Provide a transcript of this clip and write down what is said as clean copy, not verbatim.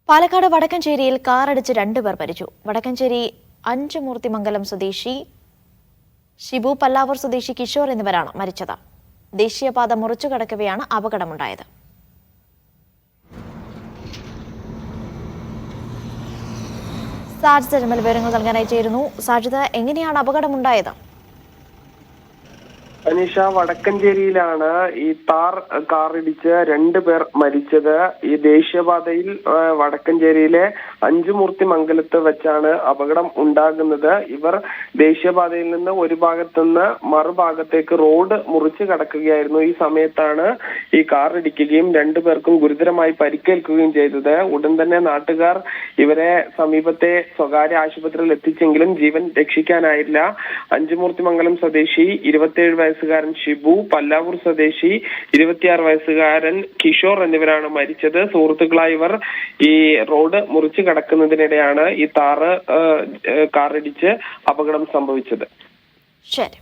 പാലക്കാട് വടക്കഞ്ചേരിയിൽ കാറടിച്ച് 2 പേർ മരിച്ചു. വടക്കഞ്ചേരി അഞ്ചുമൂർത്തിമംഗലം സ്വദേശി ഷിബു, പല്ലാവൂർ സ്വദേശി കിഷോർ എന്നിവരാണ് മരിച്ചത്. ദേശീയപാത മുറിച്ചു കടക്കവെയാണ് അപകടമുണ്ടായത്. സാജിദ് അജ്മൽ വിവരങ്ങൾ നൽകാനായി ചേരുന്നു. സാജിദ്, എങ്ങനെയാണ് അപകടമുണ്ടായത്? അനീഷ, വടക്കഞ്ചേരിയിലാണ് ഈ കാറിടിച്ച് 2 പേർ മരിച്ചത്. ഈ ദേശീയപാതയിൽ വടക്കഞ്ചേരിയിലെ അഞ്ചുമൂർത്തിമംഗലത്ത് വെച്ചാണ് അപകടം ഉണ്ടാകുന്നത്. ഇവർ ദേശീയപാതയിൽ നിന്ന് ഒരു ഭാഗത്തുനിന്ന് മറുഭാഗത്തേക്ക് റോഡ് മുറിച്ചു കടക്കുകയായിരുന്നു. ഈ സമയത്താണ് ഈ കാർ ഇടിക്കുകയും 2 പേർക്കും ഗുരുതരമായി പരിക്കേൽക്കുകയും ചെയ്തത്. ഉടൻ തന്നെ നാട്ടുകാർ ഇവരെ സമീപത്തെ സ്വകാര്യ ആശുപത്രിയിൽ എത്തിച്ചെങ്കിലും ജീവൻ രക്ഷിക്കാനായില്ല. അഞ്ചുമൂർത്തിമംഗലം സ്വദേശി 27 വയസ്സുകാരൻ ഷിബു, പല്ലാവൂർ സ്വദേശി 26 വയസ്സുകാരൻ കിഷോർ എന്നിവരാണ് മരിച്ചത്. സുഹൃത്തുക്കളായി ഇവർ ഈ റോഡ് മുറിച്ചു കടക്കുന്നതിനിടെയാണ് ഈ കാറിടിച്ച് അപകടം സംഭവിച്ചത്. ശരി.